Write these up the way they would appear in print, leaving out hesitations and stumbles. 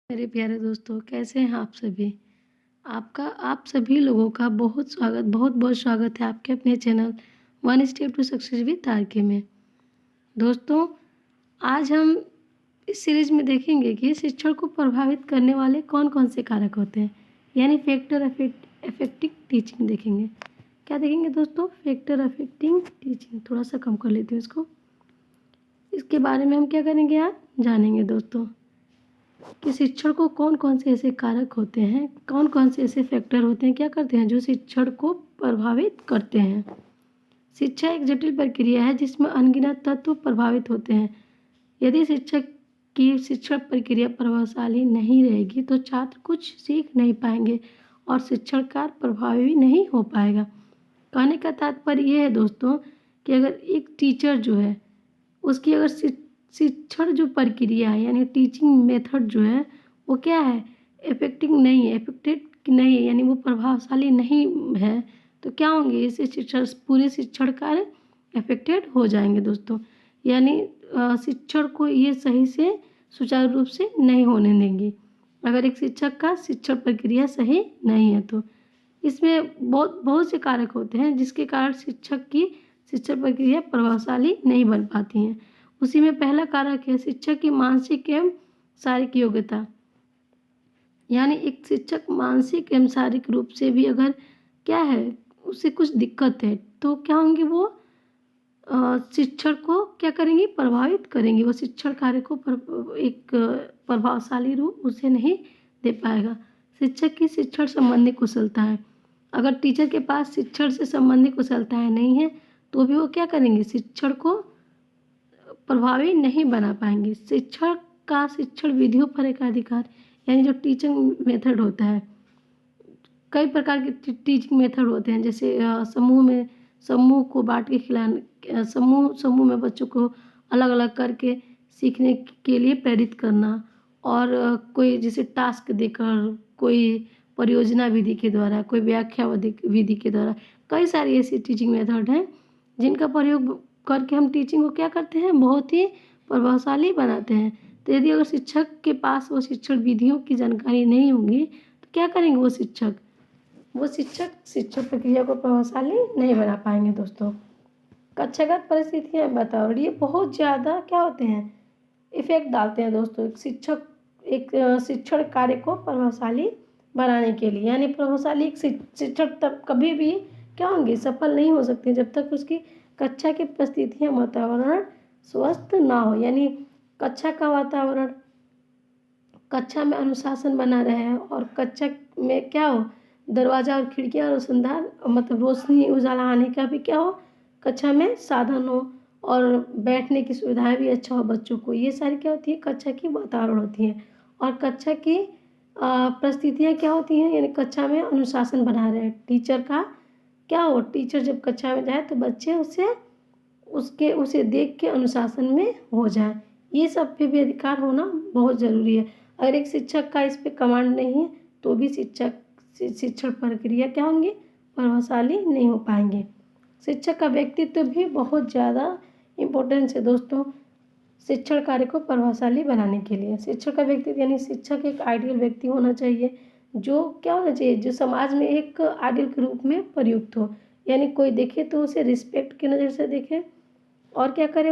मेरे प्यारे दोस्तों, कैसे हैं आप सभी? आप सभी लोगों का बहुत-बहुत स्वागत है आपके अपने channel one step to success with RK में। दोस्तों, आज हम इस सीरीज में देखेंगे कि शिक्षण को प्रभावित करने वाले कौन-कौन से कारक होते हैं, यानी फैक्टर अफेक्टिंग टीचिंग देखेंगे। क्या देखेंगे दोस्तों? Factor affecting teaching. थोड़ा सा कम कर लेती हूँ इसको। इसके बारे में हम क्या करेंगे आज जानेंगे दोस्तों कि शिक्षण को कौन-कौन से ऐसे कारक होते हैं, कौन-कौन से ऐसे फैक्टर होते हैं, क्या करते हैं जो शिक्षण को प्रभावित करते हैं। शिक्षा एक जटिल प्रक्रिया है जिसमें अनगिनत तत्व प्रभावित होते हैं। यदि शिक्षक की शिक्षण प्रक्रिया प्रभावशाली नहीं रहेगी तो छात्र कुछ सीख नहीं पाएंगे और शिक्षण कार्य प्रभावी नहीं हो पाएगा। कहने का तात्पर्य यह है दोस्तों कि अगर एक टीचर जो है उसकी अगर शिक्षण जो प्रक्रिया है यानी टीचिंग मेथड जो है वो क्या है, इफेक्टिव नहीं है, इफेक्टेड नहीं है, यानी वो प्रभावशाली नहीं है, तो क्या होंगे इससे पूरे शिक्षण कार्य अफेक्टेड हो जाएंगे दोस्तों। यानी शिक्षण को ये सही से सुचारू रूप से नहीं होने देंगे अगर एक शिक्षक का शिक्षण प्रक्रिया सही नहीं है। तो इसमें बहुत बहुत से कारक होते हैं जिसके कारण शिक्षक की शिक्षण प्रक्रिया प्रभावशाली नहीं बन पाती हैं। उसी में पहला कारक है शिक्षक की मानसिक एवं शारीरिक योग्यता। यानी एक शिक्षक मानसिक एवं शारीरिक रूप से भी अगर क्या है उसे कुछ दिक्कत है तो क्या होंगे वो शिक्षण को क्या करेंगे, प्रभावित करेंगे। वो शिक्षण कार्य को एक प्रभावशाली रूप उसे नहीं दे पाएगा। शिक्षक की शिक्षण संबंधी कुशलता है। अगर टीचर के पास शिक्षण से संबंधित कुशलताएं नहीं है तो भी वो क्या करेंगे, शिक्षण को प्रभावी नहीं बना पाएंगे। शिक्षण का शिक्षण विधियों पर एकाधिकार, यानी जो टीचिंग मेथड होता है, कई प्रकार के टीचिंग मेथड होते हैं। जैसे समूह को बांट के खिलाना, समूह में बच्चों को अलग अलग करके सीखने के लिए प्रेरित करना, और कोई जैसे टास्क देकर, कोई परियोजना विधि के द्वारा, कोई व्याख्या विधि के द्वारा, कई सारी ऐसी टीचिंग मेथड हैं जिनका प्रयोग करके हम टीचिंग को क्या करते हैं, बहुत ही प्रभावशाली बनाते हैं। तो यदि अगर शिक्षक के पास वो शिक्षण विधियों की जानकारी नहीं होगी तो क्या करेंगे वो शिक्षक शिक्षण प्रक्रिया को प्रभावशाली नहीं बना पाएंगे दोस्तों। कक्षागत परिस्थितियाँ, वातावरण, ये बहुत ज़्यादा क्या होते हैं, इफेक्ट डालते हैं दोस्तों एक शिक्षण कार्य को प्रभावशाली बनाने के लिए। यानी प्रभावशाली एक शिक्षक तब कभी भी क्या होंगे, सफल नहीं हो सकते जब तक उसकी कक्षा की परिस्थितियाँ, वातावरण स्वस्थ ना हो। यानी कक्षा का वातावरण, कक्षा में अनुशासन बना रहे और कक्षा में क्या हो, दरवाज़ा और खिड़कियाँ रोशनदार, मतलब रोशनी उजाला आने का भी क्या हो, कक्षा में साधन हो, और बैठने की सुविधाएं भी अच्छा हो बच्चों को। ये सारी क्या होती है, कक्षा की वातावरण होती है। और कक्षा की परिस्थितियाँ क्या होती हैं, यानी कक्षा में अनुशासन बना रहे। टीचर का क्या हो, टीचर जब कक्षा में जाए तो बच्चे उसे देख के अनुशासन में हो जाए। ये सब पे भी अधिकार होना बहुत ज़रूरी है। अगर एक शिक्षक का इस पे कमांड नहीं है तो भी शिक्षण प्रक्रिया क्या होंगे, प्रभावशाली नहीं हो पाएंगे। शिक्षक का व्यक्तित्व भी बहुत ज़्यादा इम्पोर्टेंस है दोस्तों शिक्षण कार्य को प्रभावशाली बनाने के लिए। शिक्षक का व्यक्तित्व यानी शिक्षक एक आइडियल व्यक्ति होना चाहिए, जो क्या होना चाहिए, जो समाज में एक आइडियल के रूप में प्रयुक्त हो। यानी कोई देखे तो उसे रिस्पेक्ट की नज़र से देखे और क्या करे,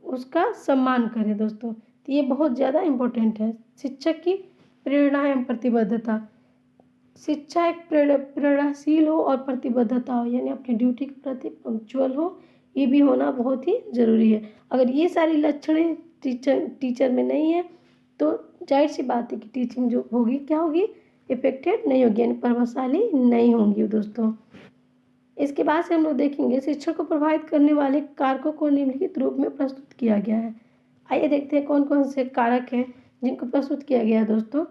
उसका सम्मान करे दोस्तों। तो ये बहुत ज़्यादा इम्पोर्टेंट है। शिक्षक की प्रेरणा एवं प्रतिबद्धता। शिक्षा एक प्रेरणाशील हो और प्रतिबद्धता हो, यानी अपनी ड्यूटी के प्रति पंक्चुअल हो, ये भी होना बहुत ही ज़रूरी है। अगर ये सारी लक्षणें टीचर में नहीं है तो जाहिर सी बात है कि टीचिंग जो होगी क्या होगी, इफेक्टेड नहीं होगी, यानी प्रभावशाली नहीं होंगी दोस्तों। इसके बाद से हम लोग देखेंगे शिक्षण को प्रभावित करने वाले कारकों को निम्नलिखित रूप में प्रस्तुत किया गया है। आइए देखते हैं कौन कौन से कारक हैं जिनको प्रस्तुत किया गया है दोस्तों।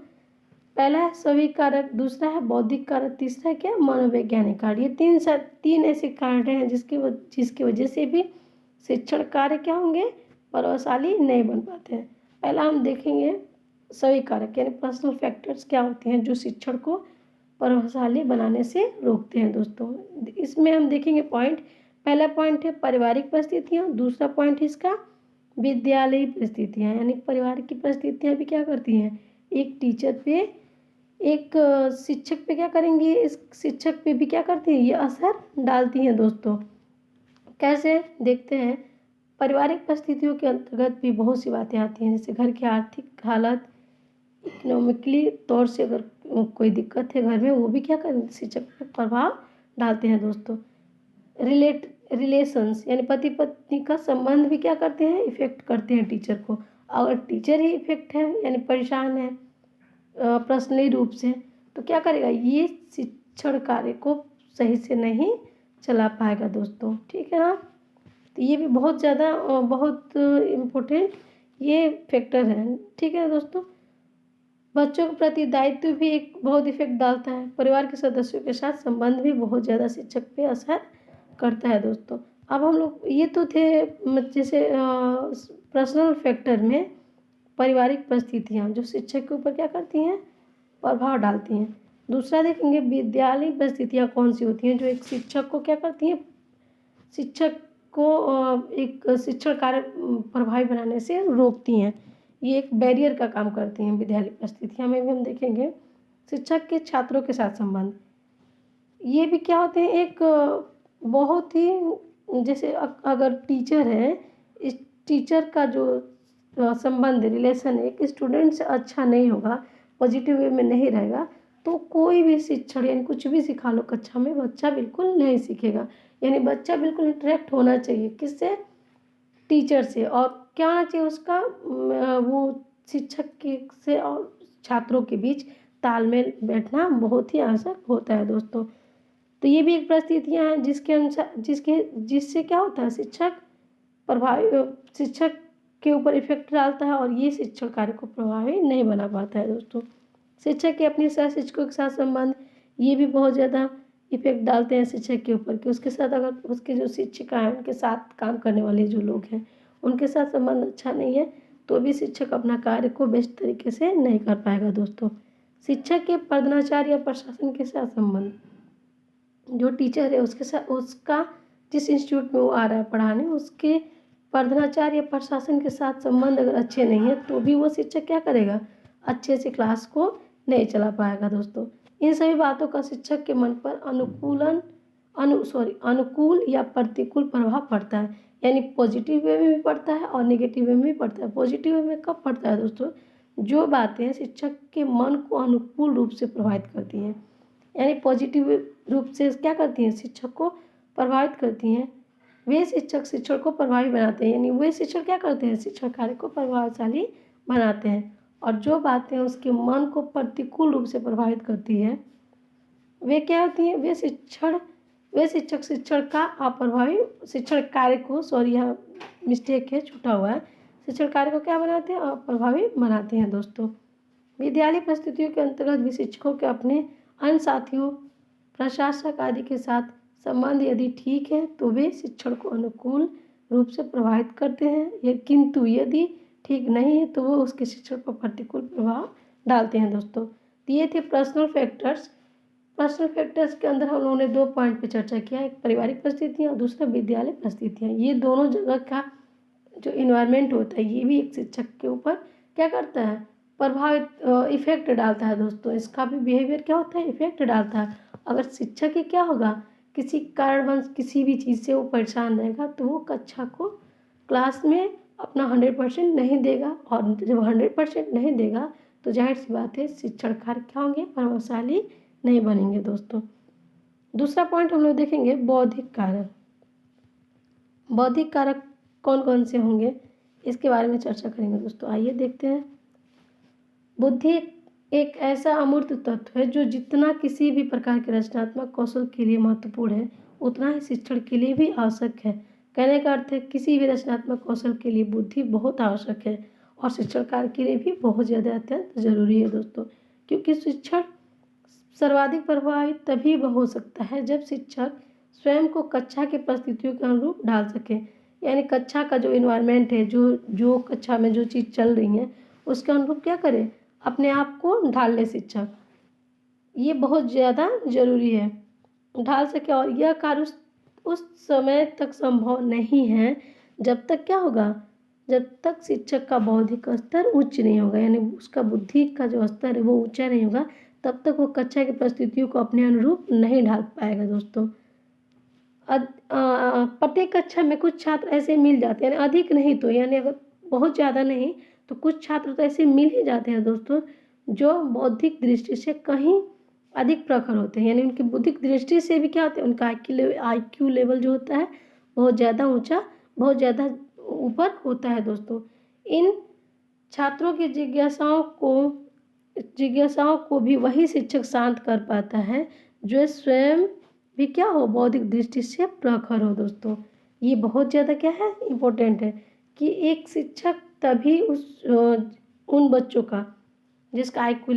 पहला है सभी कारक, दूसरा है बौद्धिक कारक, तीसरा है क्या, मनोवैज्ञानिक कारक। ये तीन ऐसे कारक हैं जिसकी वजह से भी शिक्षण कार्य क्या होंगे, प्रभावशाली नहीं बन पाते हैं। पहला हम देखेंगे सभी कारक यानी पर्सनल फैक्टर्स क्या होते हैं जो शिक्षण को प्रभावशाली बनाने से रोकते हैं दोस्तों। इसमें हम देखेंगे पॉइंट। पहला पॉइंट है पारिवारिक परिस्थितियाँ, दूसरा पॉइंट है इसका विद्यालयी परिस्थितियाँ, यानी परिवार की परिस्थितियाँ भी क्या करती हैं, एक टीचर पे, एक शिक्षक पे क्या करेंगी, इस शिक्षक पे भी क्या करती है, ये असर डालती हैं दोस्तों। कैसे देखते हैं। पारिवारिक परिस्थितियों के अंतर्गत भी बहुत सी बातें आती हैं, जैसे घर की आर्थिक हालत, इकोनॉमिकली तौर से अगर कोई दिक्कत है घर में, वो भी क्या कर शिक्षक पर प्रभाव डालते हैं दोस्तों। रिलेशंस यानी पति पत्नी का संबंध भी क्या करते हैं, इफेक्ट करते हैं टीचर को। अगर टीचर ही इफेक्ट है यानी परेशान है पर्सनली रूप से, तो क्या करेगा, ये शिक्षण कार्य को सही से नहीं चला पाएगा दोस्तों। ठीक है ना। तो ये भी बहुत ज़्यादा बहुत इम्पोर्टेंट ये फैक्टर है। ठीक है दोस्तों। बच्चों के प्रति दायित्व भी एक बहुत इफेक्ट डालता है। परिवार के सदस्यों के साथ संबंध भी बहुत ज़्यादा शिक्षक पे असर करता है दोस्तों। अब हम लोग ये तो थे जैसे पर्सनल फैक्टर में पारिवारिक परिस्थितियाँ जो शिक्षक के ऊपर क्या करती हैं, प्रभाव डालती हैं। दूसरा देखेंगे विद्यालय परिस्थितियाँ कौन सी होती हैं जो एक शिक्षक को क्या करती हैं, शिक्षक को एक शिक्षण कार्य प्रभावी बनाने से रोकती हैं। ये एक बैरियर का काम करती हैं। विद्यालय परिस्थितियाँ में भी हम देखेंगे शिक्षक के छात्रों के साथ संबंध, ये भी क्या होते हैं, एक बहुत ही जैसे अगर टीचर है, इस टीचर का जो संबंध रिलेशन एक स्टूडेंट से अच्छा नहीं होगा, पॉजिटिव वे में नहीं रहेगा, तो कोई भी शिक्षण यानी कुछ भी सिखा लो कक्षा में, बच्चा बिल्कुल नहीं सीखेगा। यानी बच्चा बिल्कुल इंटरेक्ट होना चाहिए किससे, टीचर से। और क्या होना चाहिए उसका वो शिक्षक के से और छात्रों के बीच तालमेल बैठना बहुत ही आवश्यक होता है दोस्तों। तो ये भी एक परिस्थितियाँ हैं जिसके अनुसार जिससे क्या होता है, शिक्षक के ऊपर इफेक्ट डालता है और ये शिक्षण कार्य को प्रभावी नहीं बना पाता है दोस्तों। शिक्षक के अपने सह शिक्षकों के साथ संबंध, ये भी बहुत ज़्यादा इफेक्ट डालते हैं शिक्षक के ऊपर कि उसके साथ अगर उसके जो शिक्षिका हैं उनके साथ काम करने वाले जो लोग हैं उनके साथ संबंध अच्छा नहीं है, तो भी शिक्षक अपना कार्य को बेस्ट तरीके से नहीं कर पाएगा दोस्तों। शिक्षक के प्रधानाचार्य या प्रशासन के साथ संबंध, जो टीचर है उसके साथ, उसका जिस इंस्टीट्यूट में वो आ रहा है पढ़ाने, उसके प्रधानाचार्य या प्रशासन के साथ संबंध अगर अच्छे नहीं है, तो भी वो शिक्षक क्या करेगा, अच्छे से क्लास को नहीं चला पाएगा दोस्तों। इन सभी बातों का शिक्षक के मन पर अनुकूल या प्रतिकूल प्रभाव पड़ता है। यानी पॉजिटिव वे में भी पड़ता है और नेगेटिव वे में भी पड़ता है। पॉजिटिव वे में कब पड़ता है दोस्तों, जो बातें शिक्षक के मन को अनुकूल रूप से प्रभावित करती हैं, यानी पॉजिटिव रूप से क्या करती हैं, शिक्षक को प्रभावित करती हैं, वे शिक्षक शिक्षण को प्रभावी बनाते हैं। यानी वे शिक्षक क्या करते हैं, शिक्षण कार्य को प्रभावशाली बनाते हैं। और जो बातें उसके मन को प्रतिकूल रूप से प्रभावित करती है, वे क्या होती हैं, वे शिक्षक शिक्षण का अप्रभावी शिक्षण कार्य को, सॉरी यहाँ मिस्टेक है, छूटा हुआ है, शिक्षण कार्य को क्या बनाते हैं, अप्रभावी बनाते हैं दोस्तों। विद्यालय परिस्थितियों के अंतर्गत भी शिक्षकों के अपने अन्य साथियों, प्रशासक आदि के साथ संबंध यदि ठीक है तो वे शिक्षण को अनुकूल रूप से प्रभावित करते हैं, किंतु यदि ठीक नहीं है तो वो उसके शिक्षण पर प्रतिकूल प्रभाव डालते हैं दोस्तों। तो ये थे पर्सनल फैक्टर्स। पर्सनल फैक्टर्स के अंदर हम लोगों ने 2 पॉइंट पे चर्चा किया, एक पारिवारिक परिस्थितियाँ और दूसरा विद्यालय परिस्थितियाँ। ये दोनों जगह का जो इन्वायरमेंट होता है, ये भी एक शिक्षक के ऊपर क्या करता है, प्रभावित इफेक्ट डालता है दोस्तों। इसका भी बिहेवियर क्या होता है, इफेक्ट डालता है। अगर शिक्षक ही क्या होगा, किसी कारणवश किसी भी चीज़ से वो परेशान रहेगा, तो वो कक्षा को क्लास में अपना 100% नहीं देगा, और जब 100% नहीं देगा तो जाहिर सी बात है शिक्षण कार्य क्या होंगे, प्रभावशाली नहीं बनेंगे दोस्तों। दूसरा पॉइंट हम लोग देखेंगे बौद्धिक कारक। बौद्धिक कारक कौन कौन से होंगे, इसके बारे में चर्चा करेंगे दोस्तों। आइए देखते हैं। बुद्धि एक ऐसा अमूर्त तत्व है जो जितना किसी भी प्रकार के रचनात्मक कौशल के लिए महत्वपूर्ण है, उतना ही शिक्षण के लिए भी आवश्यक है। कहने का अर्थ है किसी भी रचनात्मक कौशल के लिए बुद्धि बहुत आवश्यक है, और शिक्षण कार्य के लिए भी बहुत ज़्यादा अत्यंत जरूरी है दोस्तों। क्योंकि शिक्षण सर्वाधिक प्रभावित तभी हो सकता है जब शिक्षक स्वयं को कक्षा की परिस्थितियों के अनुरूप ढाल सके। यानी कक्षा का जो इन्वायरमेंट है, जो कक्षा में जो चीज़ चल रही है, उसके अनुरूप क्या करे, अपने आप को ढाल ले शिक्षक। ये बहुत ज़्यादा ज़रूरी है, ढाल सके। और यह कार्य उस समय तक संभव नहीं है जब तक क्या होगा, जब तक शिक्षक का बौद्धिक स्तर उच्च नहीं होगा, यानी उसका बुद्धि का जो स्तर है वो ऊंचा नहीं होगा, तब तक वो कक्षा की परिस्थितियों को अपने अनुरूप नहीं ढाल पाएगा दोस्तों। प्रत्येक कक्षा में कुछ छात्र ऐसे मिल जाते हैं, यानी अधिक नहीं तो, यानी अगर बहुत ज़्यादा नहीं तो कुछ छात्र तो ऐसे मिल ही जाते हैं दोस्तों, जो बौद्धिक दृष्टि से कहीं अधिक प्रखर होते हैं, यानी उनकी बौद्धिक दृष्टि से भी क्या होते हैं, उनका IQ लेवल जो होता है बहुत ज़्यादा ऊंचा, बहुत ज़्यादा ऊपर होता है दोस्तों। इन छात्रों की जिज्ञासाओं को भी वही शिक्षक शांत कर पाता है जो स्वयं भी क्या हो, बौद्धिक दृष्टि से प्रखर हो दोस्तों। ये बहुत ज़्यादा क्या है, इम्पोर्टेंट है कि एक शिक्षक तभी उन बच्चों का जिसका IQ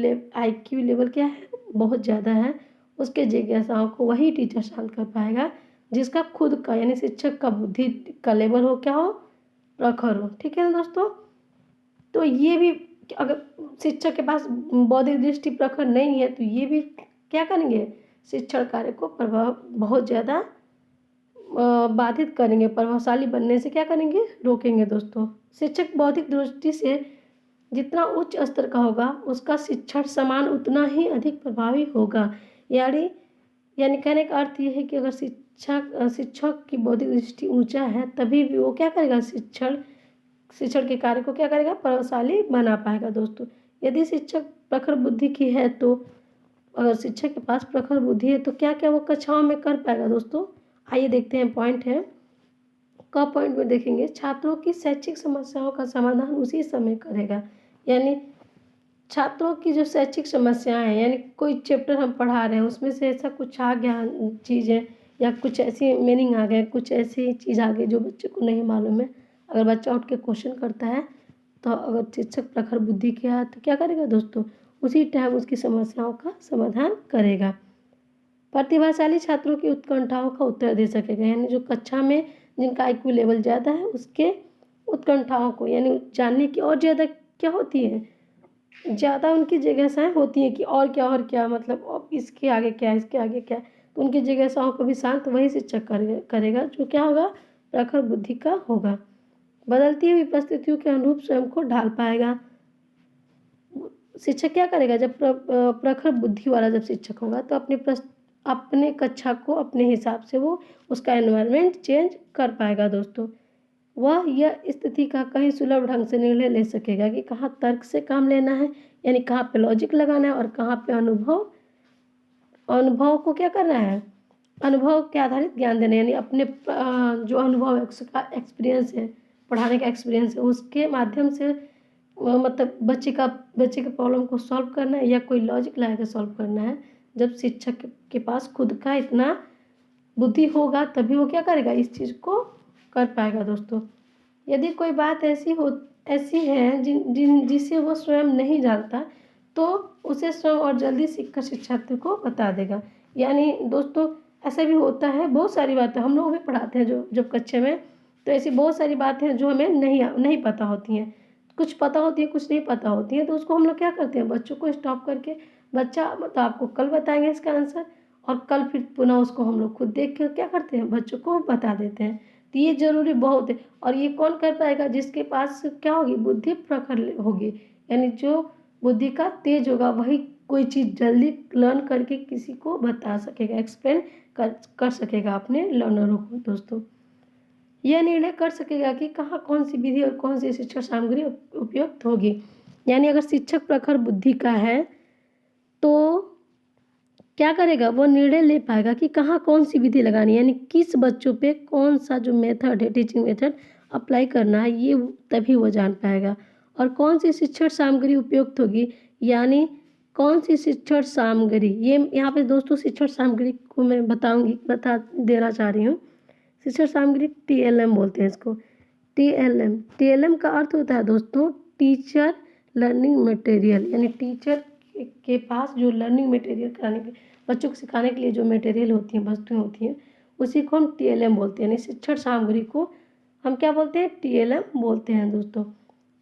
लेवल क्या है, बहुत ज़्यादा है, उसके जिज्ञासाओं को वही टीचर शांत कर पाएगा जिसका खुद का, यानी शिक्षक का बुद्धि का लेवल हो क्या हो, प्रखर हो। ठीक है ना दोस्तों। तो ये भी अगर शिक्षक के पास बौद्धिक दृष्टि प्रखर नहीं है तो ये भी क्या करेंगे, शिक्षण कार्य को बहुत ज़्यादा बाधित करेंगे, प्रभावशाली बनने से क्या करेंगे, रोकेंगे दोस्तों। शिक्षक बौद्धिक दृष्टि से जितना उच्च स्तर का होगा उसका शिक्षण समान उतना ही अधिक प्रभावी होगा। यानी कहने का अर्थ ये है कि अगर शिक्षक की बौद्धिक दृष्टि ऊंचा है तभी भी वो क्या करेगा, शिक्षण के कार्य को क्या करेगा, प्रभावशाली बना पाएगा दोस्तों। यदि शिक्षक प्रखर बुद्धि की है तो अगर शिक्षक के पास प्रखर बुद्धि है तो क्या क्या वो कक्षाओं में कर पाएगा दोस्तों। आइए देखते हैं, पॉइंट है का पॉइंट में देखेंगे, छात्रों की शैक्षिक समस्याओं का समाधान उसी समय करेगा। यानी छात्रों की जो शैक्षिक समस्याएं हैं, यानी कोई चैप्टर हम पढ़ा रहे हैं उसमें से ऐसा कुछ आ गया चीज़ें या कुछ ऐसी मीनिंग आ गया, कुछ ऐसी चीज़ आ गई जो बच्चे को नहीं मालूम है, अगर बच्चा उठ के क्वेश्चन करता है तो अगर शिक्षक प्रखर बुद्धि के है तो क्या करेगा दोस्तों, उसी टाइम उसकी समस्याओं का समाधान करेगा। प्रतिभाशाली छात्रों की उत्कंठाओं का उत्तर दे सकेगा, यानी जो कक्षा में जिनका IQ लेवल ज़्यादा है उसके उत्कंठाओं को, यानी जानने की और ज़्यादा क्या होती है, ज़्यादा उनकी जिज्ञासाएं होती हैं कि और क्या मतलब अब इसके आगे क्या, इसके आगे क्या, तो उनकी जिज्ञासाओं को भी शांत वही शिक्षक करेगा जो क्या होगा, प्रखर बुद्धि का होगा। बदलती हुई परिस्थितियों के अनुरूप स्वयं को ढाल पाएगा। शिक्षक क्या करेगा, जब प्रखर बुद्धि वाला जब शिक्षक होगा तो अपने कक्षा को अपने हिसाब से वो उसका एनवायरनमेंट चेंज कर पाएगा दोस्तों। वह यह स्थिति का कहीं सुलभ ढंग से निर्णय ले सकेगा कि कहाँ तर्क से काम लेना है, यानी कहाँ पे लॉजिक लगाना है और कहाँ पे अनुभव को क्या करना है, अनुभव के आधारित ज्ञान देना, यानी अपने जो अनुभव एक्सपीरियंस है, पढ़ाने का एक्सपीरियंस है उसके माध्यम से मतलब बच्चे के प्रॉब्लम को सॉल्व करना है या कोई लॉजिक लगा के सॉल्व करना है। जब शिक्षक के पास खुद का इतना बुद्धि होगा तभी वो क्या करेगा, इस चीज़ को कर पाएगा दोस्तों। यदि कोई बात ऐसी है जिसे वो स्वयं नहीं जानता तो उसे स्वयं और जल्दी सीखकर शिक्षार्थी को बता देगा। यानी दोस्तों ऐसा भी होता है, बहुत सारी बातें हम लोग भी पढ़ाते हैं जब कक्षा में, तो ऐसी बहुत सारी बातें हैं जो हमें नहीं पता होती हैं, कुछ पता होती है कुछ नहीं पता होती है, तो उसको हम लोग क्या करते हैं, बच्चों को स्टॉप करके बच्चा मतलब आपको कल बताएंगे इसका आंसर, और कल फिर पुनः उसको हम लोग खुद देख कर क्या करते हैं, बच्चों को बता देते हैं। तो ये ज़रूरी बहुत है, और ये कौन कर पाएगा, जिसके पास क्या होगी, बुद्धि प्रखर होगी, यानी जो बुद्धि का तेज होगा वही कोई चीज़ जल्दी लर्न करके किसी को बता सकेगा, एक्सप्लेन कर सकेगा अपने लर्नरों को दोस्तों। यह निर्णय कर सकेगा कि कहाँ कौन सी विधि और कौन सी शिक्षण सामग्री उपयुक्त होगी। यानी अगर शिक्षक प्रखर बुद्धि का है तो क्या करेगा, वो निर्णय ले पाएगा कि कहाँ कौन सी विधि लगानी है, यानी किस बच्चों पे कौन सा जो मेथड है, टीचिंग मेथड अप्लाई करना है, ये तभी वो जान पाएगा। और कौन सी शिक्षण सामग्री उपयुक्त होगी, यानी कौन सी शिक्षण सामग्री, ये यहाँ पे दोस्तों शिक्षण सामग्री को मैं बता देना चाह रही हूँ। शिक्षण सामग्री TLM बोलते हैं इसको। TLM का अर्थ होता है दोस्तों टीचर लर्निंग मटेरियल, यानी टीचर के पास जो लर्निंग मटेरियल कराने के, बच्चों को सिखाने के लिए जो मटेरियल होती हैं, वस्तुएं होती हैं, उसी को हम TLM बोलते हैं, यानी शिक्षण सामग्री को हम क्या बोलते हैं, TLM बोलते हैं दोस्तों।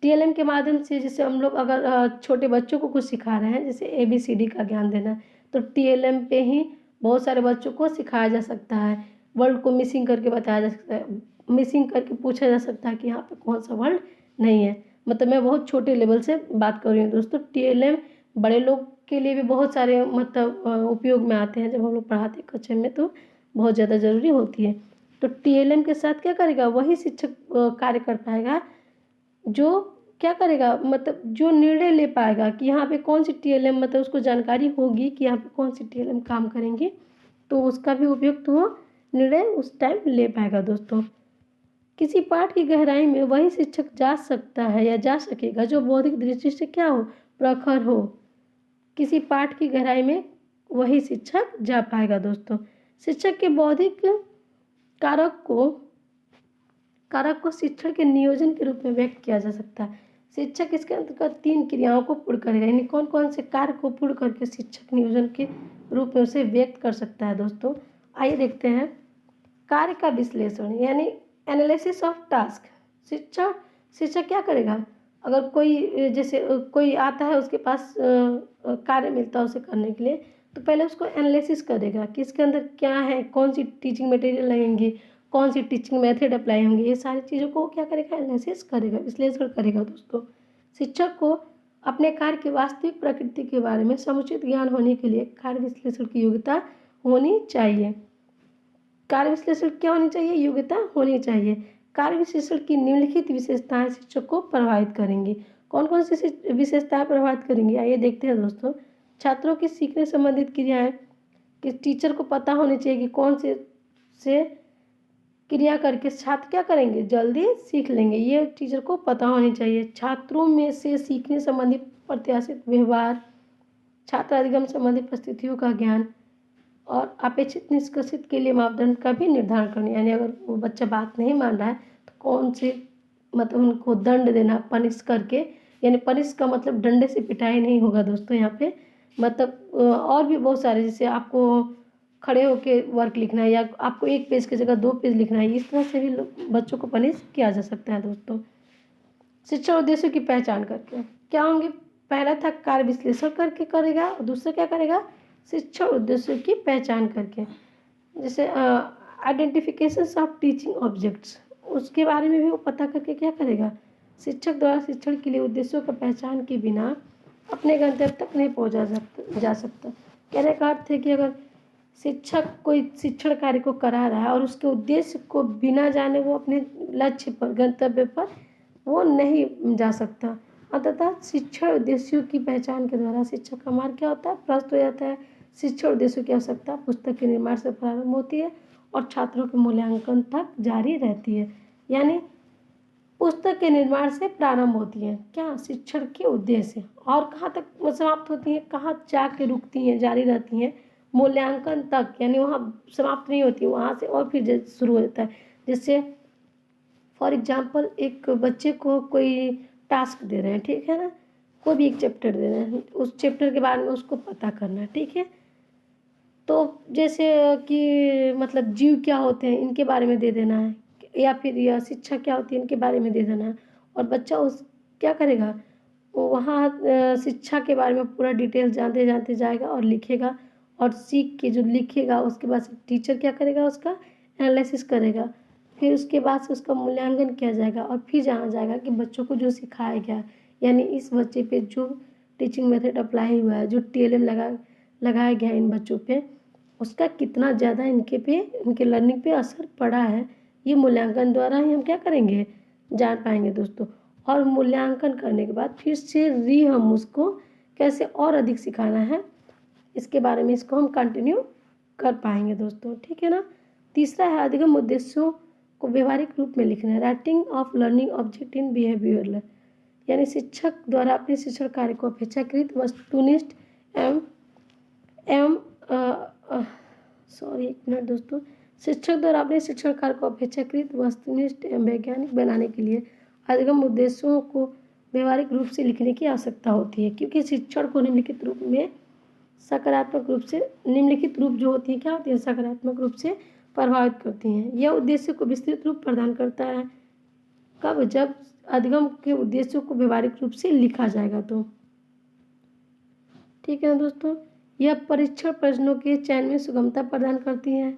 TLM के माध्यम से जैसे हम लोग अगर छोटे बच्चों को कुछ सिखा रहे हैं, जैसे ABCD का ज्ञान देना है, तो TLM पे ही बहुत सारे बच्चों को सिखाया जा सकता है, वर्ड को मिसिंग करके बताया जा सकता है, मिसिंग करके पूछा जा सकता है कि यहाँ पे कौन सा वर्ड नहीं है। मतलब मैं बहुत छोटे लेवल से बात कर रही हूँ दोस्तों। TLM बड़े लोग के लिए भी बहुत सारे मतलब उपयोग में आते हैं। जब हम लोग पढ़ाते हैं कक्षा में तो बहुत ज़्यादा ज़रूरी होती है। तो TLM के साथ क्या करेगा, वही शिक्षक कार्य कर पाएगा जो क्या करेगा, मतलब जो निर्णय ले पाएगा कि यहाँ पे कौन सी TLM, मतलब उसको जानकारी होगी कि यहाँ पे कौन सी TLM काम करेंगी, तो उसका भी उपयुक्त वो निर्णय उस टाइम ले पाएगा दोस्तों। किसी पाठ की गहराई में वही शिक्षक जा सकता है या जा सकेगा जो बौद्धिक दृष्टि से क्या हो, प्रखर हो। किसी पाठ की गहराई में वही शिक्षक जा पाएगा दोस्तों। शिक्षक के बौद्धिक कारक को शिक्षण के नियोजन के रूप में व्यक्त किया जा सकता है। शिक्षक इसके अंतर्गत 3 क्रियाओं को पूर्ण करेगा, यानी कौन कौन से कार्य को पूर्ण करके शिक्षक नियोजन के रूप में उसे व्यक्त कर सकता है दोस्तों। आइए देखते हैं। कार्य का विश्लेषण यानी एनालिसिस ऑफ टास्क। शिक्षक क्या करेगा, अगर कोई जैसे कोई आता है उसके पास कार्य मिलता है उसे करने के लिए, तो पहले उसको एनालिसिस करेगा कि इसके अंदर क्या है, कौन सी टीचिंग मटेरियल लगेंगी, कौन सी टीचिंग मेथड अप्लाई होंगी, ये सारी चीज़ों को क्या करेगा, एनालिसिस करेगा, विश्लेषण करेगा दोस्तों। शिक्षक को अपने कार्य की वास्तविक प्रकृति के बारे में समुचित ज्ञान होने के लिए कार्य विश्लेषण की योग्यता होनी चाहिए। कार्य विश्लेषण क्या होनी चाहिए, योग्यता होनी चाहिए। कार्य विश्लेषण की निम्नलिखित विशेषताएं शिक्षक को प्रभावित करेंगी। कौन कौन सी विशेषताएं प्रभावित करेंगी, आइए देखते हैं दोस्तों। छात्रों की सीखने संबंधित क्रियाएं कि टीचर को पता होनी चाहिए कि कौन से क्रिया करके छात्र क्या करेंगे, जल्दी सीख लेंगे, ये टीचर को पता होनी चाहिए। छात्रों में से सीखने संबंधी प्रत्याशित व्यवहार, छात्र अधिगम संबंधी परिस्थितियों का ज्ञान और अपेक्षित निष्कर्षित के लिए मापदंड का भी निर्धारण करना। यानी अगर वो बच्चा बात नहीं मान रहा है तो कौन से मतलब उनको दंड देना, पनिश करके, यानी पनिश का मतलब डंडे से पिटाई नहीं होगा दोस्तों यहाँ पे, मतलब और भी बहुत सारे, जैसे आपको खड़े होके वर्क लिखना है या आपको 1 पेज की जगह 2 पेज लिखना है, इस तरह से भी बच्चों को पनिश किया जा सकता है दोस्तों। शिक्षा उद्देश्यों की पहचान करके क्या होंगे, पहला था कार्य विश्लेषण करके करेगा और दूसरा क्या करेगा, शिक्षा उद्देश्यों की पहचान करके। जैसे आइडेंटिफिकेशन ऑफ टीचिंग ऑब्जेक्ट्स, उसके बारे में भी वो पता करके क्या करेगा, शिक्षक द्वारा शिक्षण के लिए उद्देश्यों का पहचान के बिना अपने गंतव्य तक नहीं पहुंचा जा सकता। कहने का अर्थ है कि अगर शिक्षक कोई शिक्षण कार्य को करा रहा है और उसके उद्देश्य को बिना जाने वो अपने लक्ष्य पर, गंतव्य पर वो नहीं जा सकता। अतः शिक्षण उद्देश्यों की पहचान के द्वारा शिक्षक का मार्ग क्या होता है, प्रस्तुत हो जाता है। शिक्षण उद्देश्यों की आवश्यकता पुस्तक के निर्माण से प्रारंभ होती है और छात्रों के मूल्यांकन तक जारी रहती है। यानी पुस्तक के निर्माण से प्रारंभ होती है क्या, शिक्षण के उद्देश्य, और कहाँ तक वो समाप्त होती है, कहाँ जाके रुकती हैं, जारी रहती हैं, मूल्यांकन तक, यानी वहाँ समाप्त नहीं होती, वहाँ से और फिर शुरू होता है। जैसे फॉर एग्जाम्पल एक बच्चे को कोई टास्क दे रहे हैं, ठीक है ना, कोई भी एक चैप्टर दे रहे हैं, उस चैप्टर के बारे में उसको पता करना है, ठीक है। तो जैसे कि मतलब जीव क्या होते हैं इनके बारे में दे देना है, या फिर यह शिक्षा क्या होती है इनके बारे में दे देना है, और बच्चा उस क्या करेगा, वो वहाँ शिक्षा के बारे में पूरा डिटेल जानते जानते जाएगा और लिखेगा, और सीख के जो लिखेगा उसके बाद टीचर क्या करेगा, उसका एनालिसिस करेगा, फिर उसके बाद से उसका मूल्यांकन किया जाएगा और फिर जाना जाएगा कि बच्चों को जो सिखाया गया, यानी इस बच्चे पे जो टीचिंग मेथड अप्लाई हुआ है, जो TLM लगाया गया इन बच्चों पे, उसका कितना ज़्यादा इनके लर्निंग पे असर पड़ा है, ये मूल्यांकन द्वारा ही हम क्या करेंगे, जान पाएंगे दोस्तों। और मूल्यांकन करने के बाद फिर से हम उसको कैसे और अधिक सिखाना है, इसके बारे में इसको हम कंटिन्यू कर पाएंगे दोस्तों, ठीक है ना। तीसरा है अधिगम उद्देश्यों को व्यवहारिक रूप में लिखना है, writing of learning object in behavioural, यानी शिक्षक द्वारा अपने शिक्षण कार्य को अपेक्षाकृत वस्तुनिष्ठ एवं एक मिनट दोस्तों, शिक्षक द्वारा अपने शिक्षण कार्य को अपेक्षाकृत वस्तुनिष्ठ एवं वैज्ञानिक बनाने के लिए अधिगम उद्देश्यों को व्यवहारिक रूप से लिखने की आवश्यकता होती है, क्योंकि शिक्षण को निम्नलिखित रूप में सकारात्मक रूप से, निम्नलिखित रूप जो होती है क्या होती है, सकारात्मक रूप से प्रभावित करती हैं। यह उद्देश्य को विस्तृत रूप प्रदान करता है कब, जब अधिगम के उद्देश्यों को व्यवहारिक रूप से लिखा जाएगा तो, ठीक है ना दोस्तों। यह परीक्षण प्रश्नों के चयन में सुगमता प्रदान करती है,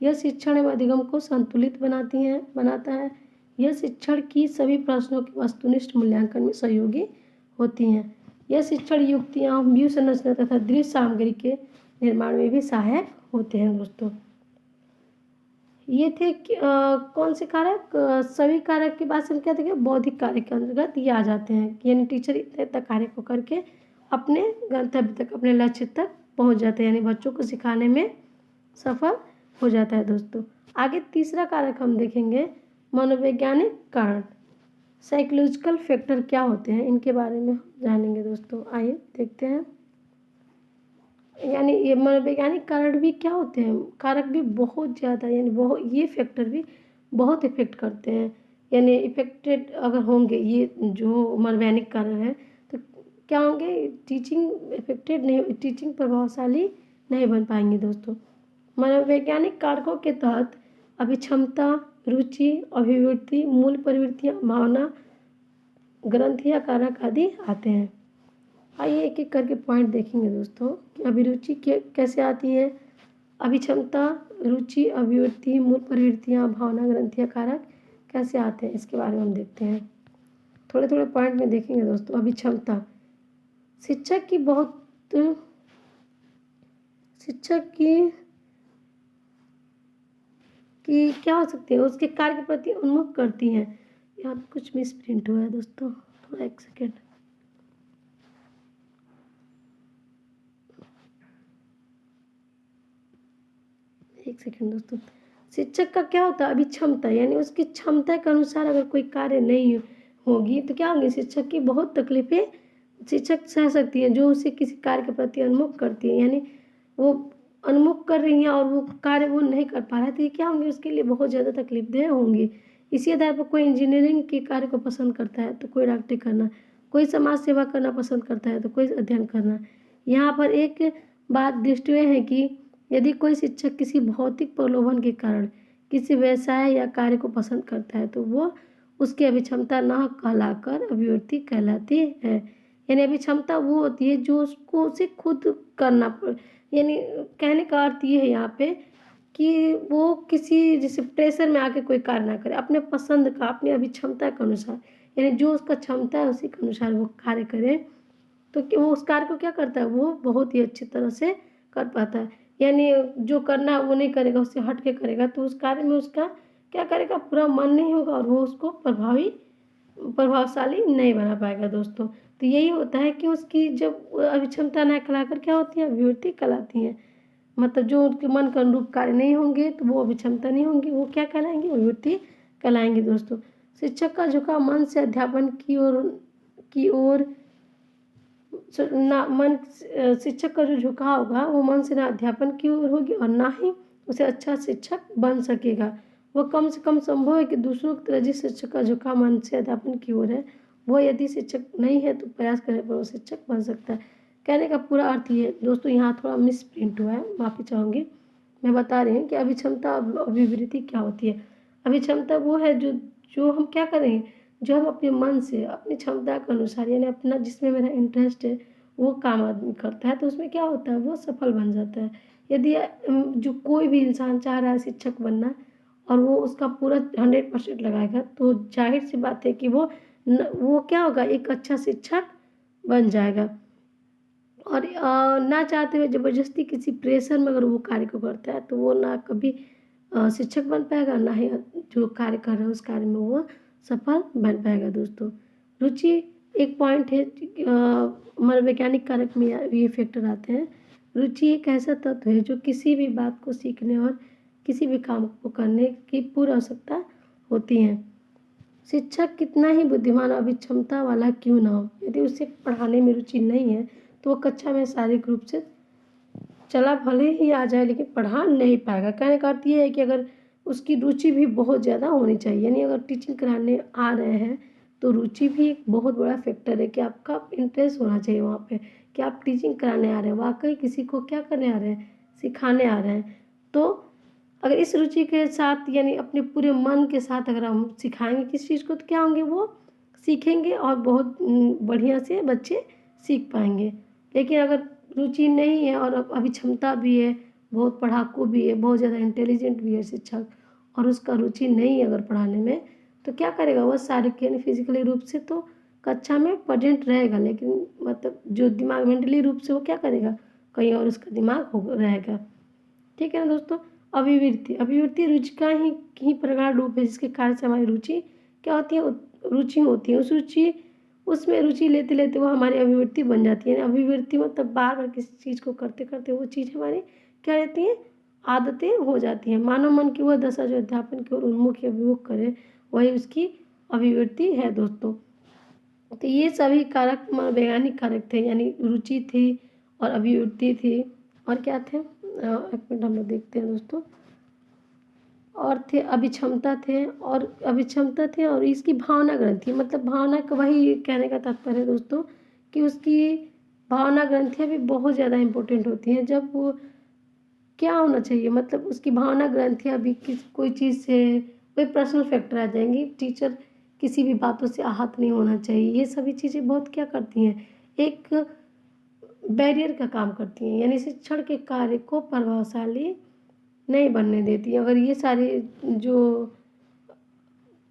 यह शिक्षण एवं अधिगम को संतुलित बनाता है। यह शिक्षण की सभी प्रश्नों के वस्तुनिष्ठ मूल्यांकन में सहयोगी होती हैं। यह शिक्षण युक्तियाँ, व्यू संरचना तथा दृश्य सामग्री के निर्माण में भी सहायक होते हैं दोस्तों। ये थे कौन से कारक? सभी कारक के बाद से हम क्या देखें? बौद्धिक कार्य के अंतर्गत ये आ जाते हैं, यानी टीचर इतने तक कार्य को करके अपने गंतव्य तक, अपने लक्ष्य तक पहुंच जाते हैं, यानी बच्चों को सिखाने में सफल हो जाता है दोस्तों। आगे तीसरा कारक हम देखेंगे, मनोवैज्ञानिक कारण, साइकोलॉजिकल फैक्टर क्या होते हैं, इनके बारे में जानेंगे दोस्तों। आइए देखते हैं। यानी ये मनोवैज्ञानिक कारण भी क्या होते हैं? कारक भी बहुत ज़्यादा, यानी बहुत, ये फैक्टर भी बहुत इफेक्ट करते हैं, यानी इफेक्टेड अगर होंगे ये जो मनोवैज्ञानिक कारण है तो क्या होंगे? टीचिंग इफेक्टेड नहीं, टीचिंग प्रभावशाली नहीं बन पाएंगे दोस्तों। मनोवैज्ञानिक कारकों के तहत अभिक्षमता, रुचि, अभिवृत्ति, मूल प्रवृत्तियाँ, भावना, ग्रंथियाँ कारक आदि आते हैं। आइए एक एक करके पॉइंट देखेंगे दोस्तों कि अभिरुचि कैसे आती है। अभिक्षमता, रुचि, अभिवृत्ति, मूल प्रवृत्तियाँ, भावना, ग्रंथियाँ कारक कैसे आते हैं, इसके बारे में हम देखते हैं। थोड़े थोड़े पॉइंट में देखेंगे दोस्तों। अभिक्षमता, शिक्षक की क्या हो सकती है? उसके कार्य के प्रति उन्मुख करती हैं। यहाँ पे कुछ मिस प्रिंट हुआ है दोस्तों, थोड़ा एक सेकेंड। दोस्तों, शिक्षक का क्या होता है? अभी क्षमता, यानी उसकी क्षमता के अनुसार अगर कोई कार्य नहीं होगी तो क्या होंगे? शिक्षक की बहुत तकलीफें शिक्षक सह सकती हैं, जो उसे किसी कार्य के प्रति उन्मुख करती है, यानी वो उन्मुख कर रही हैं और वो कार्य वो नहीं कर पा रहा है तो ये क्या होंगे? उसके लिए बहुत ज़्यादा तकलीफदेह होंगी। इसी आधार पर कोई इंजीनियरिंग के कार्य को पसंद करता है तो कोई डॉक्टरी करना, कोई समाज सेवा करना पसंद करता है तो कोई अध्ययन करना। यहाँ पर एक बात दृष्टि में है कि यदि कोई शिक्षक किसी भौतिक प्रलोभन के कारण किसी व्यवसाय या कार्य को पसंद करता है तो वो उसकी अभिक्षमता न कहलाकर अभिवृत्ति कहलाती है। यानी अभिक्षमता वो होती है जो उसको उसे खुद करना पड़े, यानी कहने का अर्थ ये है यहाँ पे कि वो किसी जैसे प्रेशर में आके कोई कार्य ना करे, अपने पसंद का, अपनी अभिक्षमता के अनुसार, यानी जो उसका क्षमता है उसी के अनुसार वो कार्य करे तो वो उस कार्य को क्या करता है? वो बहुत ही अच्छी तरह से कर पाता है। यानी जो करना है वो नहीं करेगा, उससे हट के करेगा तो उस कार्य में उसका क्या करेगा? पूरा मन नहीं होगा और वो उसको प्रभावशाली नहीं बना पाएगा दोस्तों। तो यही होता है कि उसकी जब अभिक्षमता न कहलाकर क्या होती है? अभिवृत्ति कहलाती है। मतलब जो उनके मन के अनुरूप कार्य नहीं होंगे तो वो अभिक्षमता नहीं होंगी, वो क्या कहलाएंगे? अभिवृत्ति कहलाएंगे दोस्तों। शिक्षक का झुकाव मन से अध्यापन की ओर शिक्षक का जो झुकाव होगा वो मन से ना अध्यापन की ओर होगी और ना ही उसे अच्छा शिक्षक बन सकेगा। वो कम से कम संभव है कि दूसरों की तरह जिस शिक्षक का झुकाव मन से अध्यापन की ओर है वो यदि शिक्षक नहीं है तो प्रयास करने पर वो शिक्षक बन सकता है। कहने का पूरा अर्थ ये दोस्तों, यहाँ थोड़ा मिस प्रिंट हुआ है, माफ़ी चाहूँगी। मैं बता रही हूँ कि अभिक्षमता अभिवृत्ति क्या होती है। अभिक्षमता वो है जो हम क्या करेंगे, जो हम अपने मन से, अपनी क्षमता के अनुसार, यानी अपना जिसमें मेरा इंटरेस्ट है वो काम आदमी करता है तो उसमें क्या होता है? वो सफल बन जाता है। यदि जो कोई भी इंसान चाह रहा है शिक्षक बनना और वो उसका पूरा 100% लगाएगा तो जाहिर सी बात है कि वो क्या होगा? एक अच्छा शिक्षक बन जाएगा। और ना चाहते हुए ज़बरदस्ती किसी प्रेशर में अगर वो कार्य को करता है तो वो ना कभी शिक्षक बन पाएगा, ना ही जो कार्य कर रहा है उस कार्य में वो सफल बन पाएगा दोस्तों। रुचि एक पॉइंट है, मनोवैज्ञानिक कारक में ये फैक्टर आते हैं। रुचि एक ऐसा तत्व है जो किसी भी बात को सीखने और किसी भी काम को करने की पूरी आवश्यकता होती है। शिक्षक कितना ही बुद्धिमान और अभिक्षमता वाला क्यों ना हो, यदि उसे पढ़ाने में रुचि नहीं है तो वो कक्षा में शारीरिक रूप से चला भले ही आ जाए लेकिन पढ़ा नहीं पाएगा। कहने का अर्थ ये है कि अगर उसकी रुचि भी बहुत ज़्यादा होनी चाहिए, यानी अगर टीचिंग कराने आ रहे हैं तो रुचि भी एक बहुत बड़ा फैक्टर है कि आपका इंटरेस्ट होना चाहिए वहाँ पे कि आप टीचिंग कराने आ रहे हैं, वाकई किसी को क्या करने आ रहे हैं? सिखाने आ रहे हैं। तो अगर इस रुचि के साथ, यानी अपने पूरे मन के साथ अगर हम सिखाएंगे किसी चीज़ को तो क्या होंगे? वो सीखेंगे और बहुत बढ़िया से बच्चे सीख पाएंगे। लेकिन अगर रुचि नहीं है और अभी क्षमता भी है बहुत पढ़ाकू भी है, बहुत ज़्यादा इंटेलिजेंट भी है शिक्षक, और उसका रुचि नहीं है अगर पढ़ाने में, तो क्या करेगा वह शारीरिक यानी फिजिकली रूप से तो कक्षा में प्रेजेंट रहेगा, लेकिन मतलब जो दिमाग मेंटली रूप से वो क्या करेगा, कहीं और उसका दिमाग हो रहेगा। ठीक है ना दोस्तों। अभिवृत्ति, अभिवृत्ति रुचि का ही प्रगाढ़ रूप है, जिसके कारण से हमारी रुचि क्या होती है, रुचि होती है। उसमें रुचि लेते लेते वो हमारी अभिवृत्ति बन जाती है। अभिवृत्ति मतलब बार बार किसी चीज़ को करते करते वो चीज़ हमारी क्या रहती है, आदतें हो जाती हैं। मानव मन की वह दशा जो अध्यापन की ओर उन्मुख या विमुख करे, वही उसकी अभिवृत्ति है दोस्तों। तो ये सभी कारक वैज्ञानिक कारक थे, यानी रुचि थी और अभिवृत्ति थी, और क्या थे, एक मिनट हम लोग देखते हैं दोस्तों, और थे अभिक्षमता थे और इसकी भावना ग्रंथि, मतलब भावना का वही कहने का तात्पर्य है दोस्तों कि उसकी भावना ग्रंथियाँ भी बहुत ज़्यादा इम्पोर्टेंट होती हैं। जब वो क्या होना चाहिए, मतलब उसकी भावना ग्रंथियाँ भी कोई चीज़ से कोई पर्सनल फैक्टर आ जाएंगी। टीचर किसी भी बातों से आहत नहीं होना चाहिए। ये सभी चीज़ें बहुत क्या करती हैं, एक बैरियर का काम करती हैं, यानी शिक्षण के कार्य को प्रभावशाली नहीं बनने देती। अगर ये सारे जो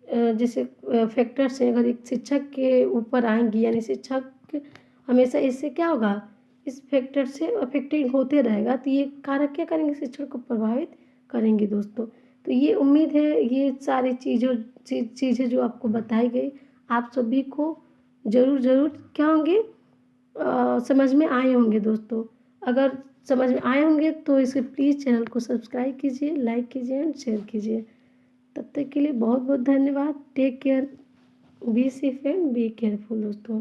जैसे फैक्टर्स हैं अगर एक शिक्षक के ऊपर आएंगी, यानी शिक्षक हमेशा इससे क्या होगा, इस फैक्टर से अफेक्टेड होते रहेगा, तो ये कारक क्या करेंगे, शिक्षण को प्रभावित करेंगे दोस्तों। तो ये उम्मीद है ये सारी चीज़ें जो आपको बताई गई आप सभी को ज़रूर क्या होंगे, समझ में आए होंगे दोस्तों। अगर समझ में आए होंगे तो इसे प्लीज़ चैनल को सब्सक्राइब कीजिए, लाइक कीजिए एंड शेयर कीजिए। तब तक के लिए बहुत बहुत धन्यवाद। Take care, be safe and be careful दोस्तों।